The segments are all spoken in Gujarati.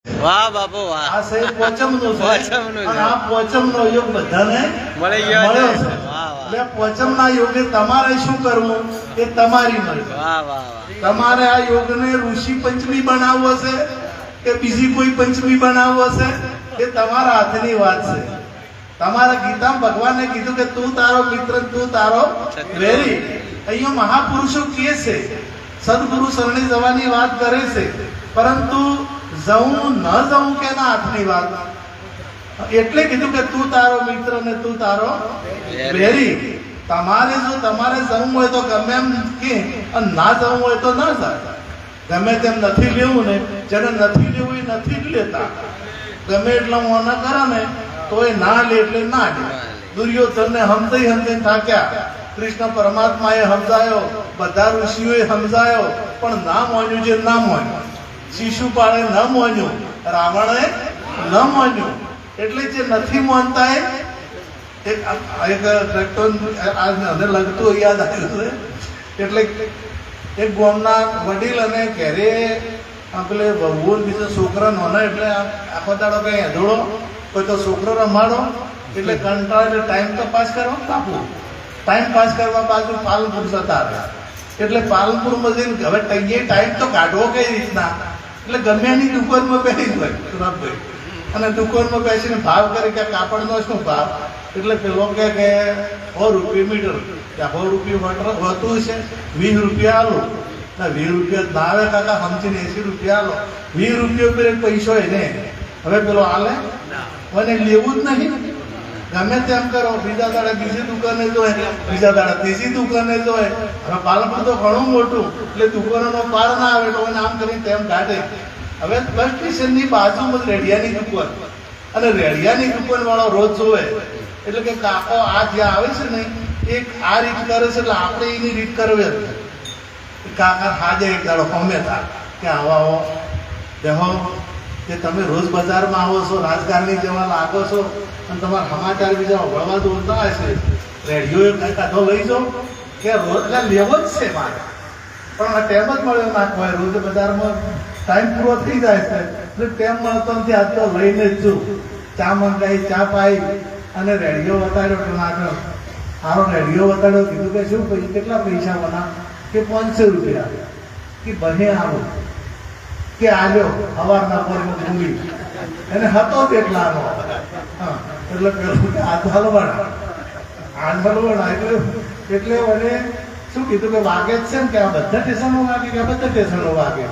વાહ બાપુ વાહ. આ સહી પોચમનું છે પોચમનું છે. અને આ પોચમનો યોગ બધાને મળી ગયો છે. મળ્યો છે. વાહ વાહ એટલે પોચમના યોગે તમારે શું કરવું એ તમારી મરજી. વાહ વાહ વાહ. તમારે આ યોગને ઋષિ પંચમી બનાવવો છે કે બીજી કોઈ પંચમી બનાવવો છે એ તમારા હાથની વાત છે. તમારા ગીતામાં ભગવાને કીધું કે તું તારો મિત્ર તું તારો વેરી. અહીંયા મહાપુરુષો કહે છે સદગુરુ શરણે જવાની વાત કરે છે, પરંતુ જવું ન જવું કેના હાથની વાત. એટલે કીધું કે તું તારો મિત્ર ને તું તારો વેરી. તમારે જો તમારે જવું હોય તો ગમે એમ કે અને ના જવું હોય તો ના જાય. ગમે તેમ નથી લેવું ને, જેને નથી લેવું એ નથી જ લેતા. ગમે એટલા મોના કરે ને તો એ ના લે એટલે ના લે. દુર્યોધનને સમજાઈ થાક્યા. કૃષ્ણ પરમાત્માએ સમજાયો, બધા ઋષિઓએ સમજાયો, પણ ના માન્યું જે ના માન્યું. શિશુપાળે ન માન્યું, રાવણે ન માન્યું. એટલે જે નથી માનતા એ એક લગતું યાદ આવ્યું છે. એટલે એક ગામના વડીલ અને ઘરે પેલે બહુ બીજો છોકરા નોના, એટલે આખો દાડો કઈ અધૂળો કોઈ તો છોકરો રમાડો એટલે કંટાળો એટલે ટાઈમ તો પાસ કરવા કાપવું. ટાઈમ પાસ કરવા બાજુ પાલનપુર જતા હતા. એટલે પાલનપુરમાં જઈને હવે ટાઈમ તો કાઢવો કઈ રીતના, એટલે ગમે એની દુકાનમાં બેસી ગયો સુરતભાઈ. અને દુકાનમાં બેસીને ભાવ કરે કે કાપડનો શું ભાવ, એટલે પેલો કે 100 રૂપિયા મીટર. 100 રૂપિયા હોતું છે, 20 રૂપિયા આલો. 20 રૂપિયા ના આવે કાકા, સમજીને 80 રૂપિયા આલો. 20 રૂપિયા ઉપર પૈસો એને હવે પેલો આલે મને લેવું જ નહીં. ગમે તેમ કરો, બીજા દાડે બીજી દુકાને જોય, બીજા દાડે ત્રીજી દુકાને જોય. હવે પાલનપુર તો ઘણું મોટું, એટલે દુકાનોનો પાર ના આવે તો આમ કરી તેમ કાઢે. હવે બસ સ્ટેશનની બાજુમાં રેડિયાની દુકાન, અને રેડિયાની દુકાન વાળો રોજ જોવે એટલે કે કાકો આ જ્યાં આવે છે ને એક આ રીત કરે છે, એટલે આપણે એની રીત કરવી. કાકા હાજે એક દાડો હમે થાય કે આવો દેહો કે તમે રોજ બજારમાં આવો છો, રાજકારણી જેવા લાગો છો, અને તમારા સમાચાર બીજા વળવા દોરતા હશે, રેડિયો કાઢો લઈ જાઓ કે રોજ લેવો જ છે મારે, પણ આ ટેમ જ મળ્યો નાખવો હોય. રોજ બજારમાં ટાઈમ પૂરો થઈ જાય છે એટલે ટેમ મળતો નથી. આજ તો લઈને જ છું. ચા મંગાઈ, ચા પાઈ અને રેડિયો વતાડ્યો તો નાખ્યો. સારો રેડિયો વતાડ્યો. કીધું કે શું પછી કેટલા પૈસા બના કે 500 રૂપિયા. કે બને આવો કે આલ્યો સવારના પોરમાં ભૂલી એને હતો કેટલાનો. હા એટલે પેલું કે આ હલવાડા એટલે મને શું કીધું કે વાગે જ છે ને કે આ બધા સ્ટેશનો વાગે કે બધા સ્ટેશનો વાગે.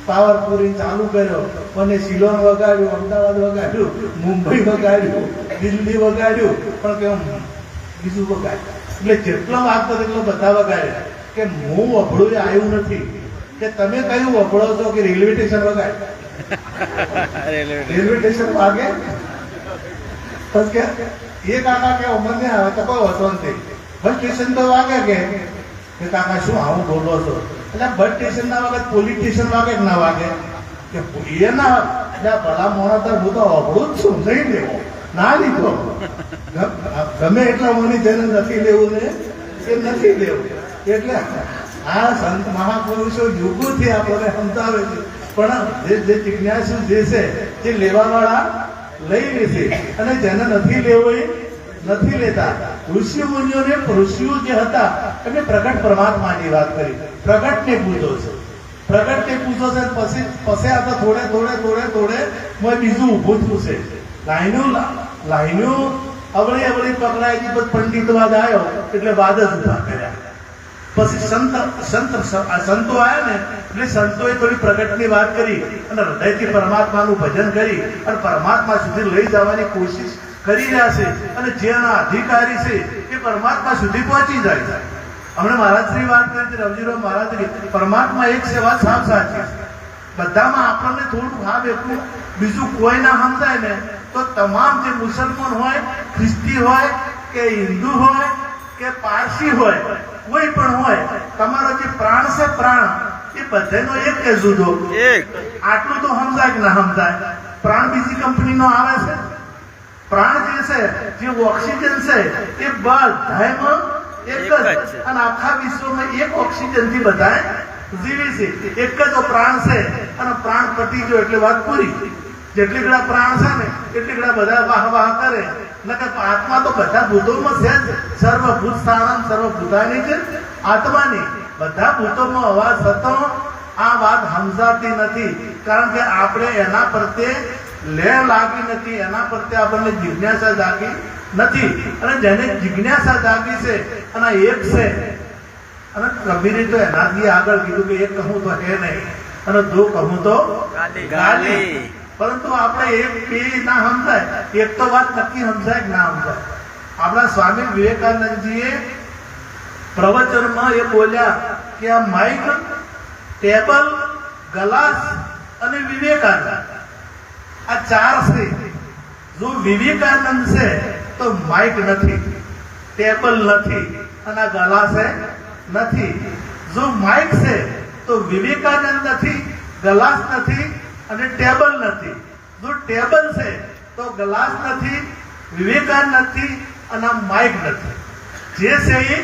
પાવરપુરી ચાલુ કર્યો, મને શિલોંગ વગાડ્યું, અમદાવાદ વગાડ્યું, મુંબઈ વગાડ્યું, દિલ્હી વગાડ્યું, પણ કેમ બીજું વગાડ્યું. એટલે જેટલો વાગતો એટલો બધા વગાડ્યા. કે હું વભળું આવ્યું નથી. કે તમે કયું વભળો છો કે રેલવે સ્ટેશન વગાડ? રેલવે સ્ટેશન વાગે બસ કે એ કાકા કે ઉમર ને આવે તો કોઈ હોતો નથી. બસ સ્ટેશન તો વાગે કે કાકા શું આવું બોલો છો? એટલે બસ સ્ટેશન ના વાગે પોલીસ સ્ટેશન વાગે કે ના વાગે? કે એ ના ભલા મોણા તો હું તો અભળું જ છું, નહીં લેવો ના લીધો. ગમે એટલા મોની જેને નથી લેવું ને એ નથી લેવું. એટલે આ સંત મહાપુરુષો યુગોથી આપણને સમજાવે છે, પણ જે જિજ્ઞાસુ જે છે તે લેવાવાળા લઈ લે છે, અને જેને નથી લેવો એ નથી લેતા. ઋષિ મુનિઓને ઋષિઓ જે હતા એમને પ્રગટ પરમાત્માની વાત કરી. પ્રગટને પૂછો છે, પ્રગટને પૂછો છે, પછી આ તો થોડે બીજું ઊભું થયું છે. લાઈનો અવળી પકડાય પછી પંડિતવાદ આવ્યો એટલે વાદ જ ઉભા કર્યા. પછી સંતો આવ્યા ને એટલે સંતોએ થોડી પ્રગટની વાત કરી અને હૃદયથી પરમાત્માનું ભજન કરી અને પરમાત્મા સુધી લઈ જવાની કોશિશ કરી રહ્યા છે. અને જેના અધિકારી છે એ પરમાત્મા સુધી પહોંચી જાય છે. હમણાં મહારાજશ્રી વાત કરી હતી, રવજીરાવ મહારાજ, પરમાત્મા એક છે, વાત સાવ સાચી. બધામાં આપણને થોડું ભાવ એટલું, બીજું કોઈ ના સમજાય ને તો તમામ જે મુસલમાન હોય, ખ્રિસ્તી હોય કે હિન્દુ હોય કે પારસી હોય, કોઈ પણ હોય, તમારો જે પ્રાણ છે પ્રાણ એ બધાનો એક કે જુદો. આટલું તો સમજાય કે ના સમજાય? પ્રાણ બીજી કંપનીનો આવે છે. પ્રાણ જે છે, જે ઓક્સિજન છે એ બધામાં એક જ, અને આખા વિશ્વમાં એક ઓક્સિજન થી બધા જીવી છે. એક જ પ્રાણ છે અને પ્રાણ પતી ગયો એટલે વાત પૂરી. જેટલી ઘણા પ્રાણ છે ને એટલી ઘણા બધા વાહ વાહ કરે. નકર આત્મા તો બધા ભૂતોમાં છે જ. સર્વભૂત સ્થાનમ સર્વભૂતાની છે આત્માની. બધા ભૂતોમાં અવાજ થતો આ વાત સમજાતી નથી. કારણ કે આપણે એના પ્રત્યે લેર લાગી નથી, એના પ્રત્યે આપણને જિજ્ઞાસા જાગી નથી. અને જેને જિજ્ઞાસા જાગી છે અને એક છે, અને કબીરે તો એનાથી આગળ કીધું કે એક કહું તો હે નહીં અને દો કહું તો ગાલી. પરંતુ આપણે એક બે ના સમજાય, એક તો વાત નક્કી સમજાય કે ના સમજાય. આપણા સ્વામી વિવેકાનંદજીએ પ્રવચનમાં એ બોલ્યા કે આ માઇક, ટેબલ, ગ્લાસ અને વિવેકાનંદ આ ચાર છે. જો વિવેકાનંદ છે તો માઇક નથી, ટેબલ નથી અને આ ગ્લાસ નથી. જો માઇક છે તો વિવેકાનંદ નથી, ગ્લાસ નથી અને ટેબલ નથી. જો ટેબલ છે તો ગ્લાસ નથી, વિવેકાનંદ નથી અને માઇક નથી. જે છે એ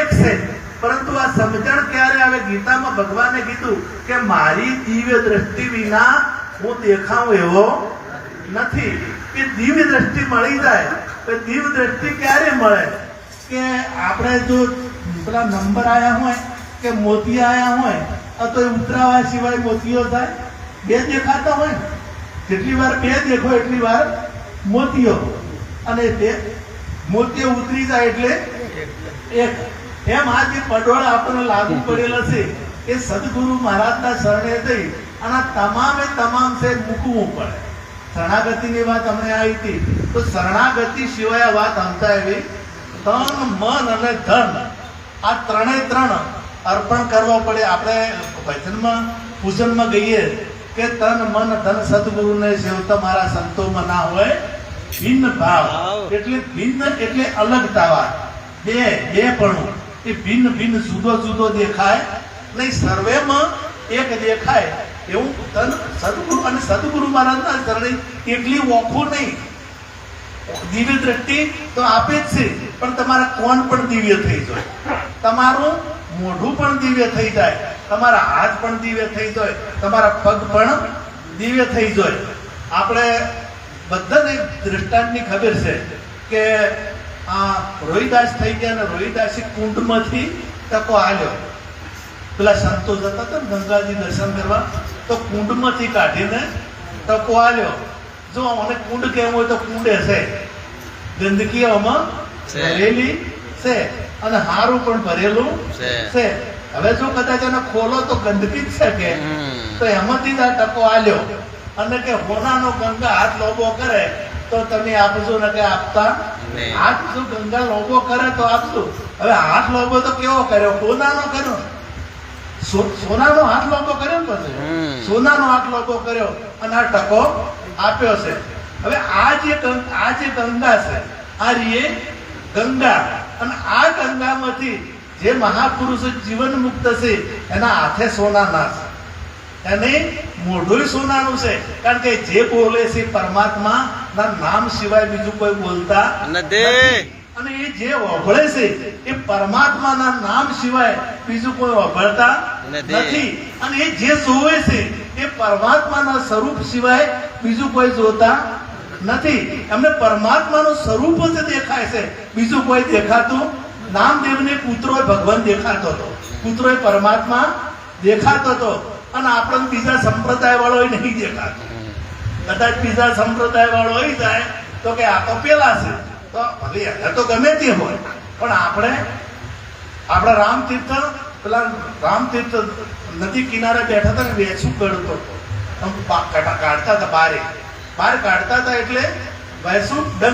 એક છે. પરંતુ આ સમજણ ક્યારે આવે? ગીતામાં ભગવાને કીધું કે મારી દિવ્ય દ્રષ્ટિ વિના હું દેખાઉં એવો નથી. કે દિવ્ય દ્રષ્ટિ મળી જાય તો દિવ્ય દ્રષ્ટિ ક્યારે મળે? કે આપણે જો પેલા નંબર આયા હોય કે મોતી આયા હોય તો ઉતરાવા સિવાય મોતીઓ થાય? બે દેખાતા હોય ને, જેટલી વાર બે દેખો એટલી વાર મોતીઓ, અને તે મોતીઓ ઉતરી જાય એટલે એક. એમ આ જે પડોળ આપણને લાગુ પડેલો છે એ સદગુરુ મહારાજના શરણે થઈ અને તમામે તમામ છે મૂકવું પડે. શરણાગતિની વાત હમણે આવી હતી તો શરણાગતિ સિવાય આ વાત સમજાય એવી તન, મન અને ધન આ ત્રણે ત્રણ અર્પણ કરવા પડે. આપણે ભજનમાં પૂજનમાં ગઈએ કે તન, મન, ધન સદગુરુને સેવતા મારા સંતોમાં ના હોય ભિન્ન ભાવ. એટલે ભિન્ન એટલે અલગતા વાત. બે પણ એ ભિન્ન ભિન્ન જુદો જુદો દેખાય નહીં, સર્વેમાં એક દેખાય એવું તન સદગુરુ અને સદગુરુ મહારાજના ચરણે એકલી ઓખું નહીં. દિવ્ય દ્રષ્ટિ તો આપે જ છે, પણ તમારા કોણ પણ દિવ્ય થઈ જાય, તમારું મોઢું પણ દિવ્ય થઈ જાય, તમારા હાથ પણ દિવ્ય થઈ જાય, તમારા પગ પણ દિવ્ય થઈ જાય. આપણે બધાને દ્રષ્ટાંતની ખબર છે કે આ રોહિદાસ થઈ ગયા ને રોહિદાસી કુંડમાંથી ટકો આલ્યો. પેલા સંતો જતા હતા ને ગંગાજી દર્શન કરવા, તો કુંડમાંથી કાઢીને ટકો આલ્યો. જો મને કુંડ કેવું હોય તો કુંડે છે, ગંદકી આમાં ભરેલી છે અને હારું પણ ભરેલું છે. હવે જો કદાચ એને ખોલો તો ગંદકી જ છે કે, તો એમાંથી જ આ ટકો આલ્યો. અને કે હોનાનો ગંગા હાથ લોબો કરે તો તમે આપજો ને કે આપતા હાથ. જો ગંગા લોબો કરે તો આપજો. હવે હાથ લોબો તો કેવો કર્યો? સોનાનો કર્યો. સોનાનો હાથ લોબો કર્યો ને, પછી સોનાનો હાથ લોબો કર્યો અને આ ટકો આપ્યો છે. હવે આ જે ગંગા છે આ રીએ ગંગા, અને આ ગંગામાંથી જે મહાપુરુષો જીવન મુક્ત છે એના હાથે સોનાના છે, એને મોઢું સોનાનું છે. કારણ કે જે બોલે છે પરમાત્મા ના નામ સિવાય બીજું કોઈ બોલતા નથી. અને એ જે વભળે છે એ પરમાત્માના નામ સિવાય બીજું કોઈ વભળતા નથી. અને એ જે જોવે છે એ પરમાત્માના સ્વરૂપ સિવાય બીજું કોઈ જોતા નથી. એમને પરમાત્માનું સ્વરૂપ જ દેખાય છે, બીજું કોઈ દેખાતું. નામદેવને પુત્રો ભગવાન દેખાતો હતો, પુત્રો પરમાત્મા દેખાતો હતો. અને આપણને બીજા સંપ્રદાય વાળો નહીં દેખાતો. કદાચ બીજા સંપ્રદાય વાળો હોય જાય તો કે આ તો પેલા છે, તો ભલે તો ગમે તે હોય, પણ આપણા રામતીર્થ, પેલા રામતીર્થ નદી કિનારે બેઠા હતા ને, વેચું કાઢતો હતો, કાઢતા હતા બહાર કાઢતા હતા એટલે વેચું ડંખ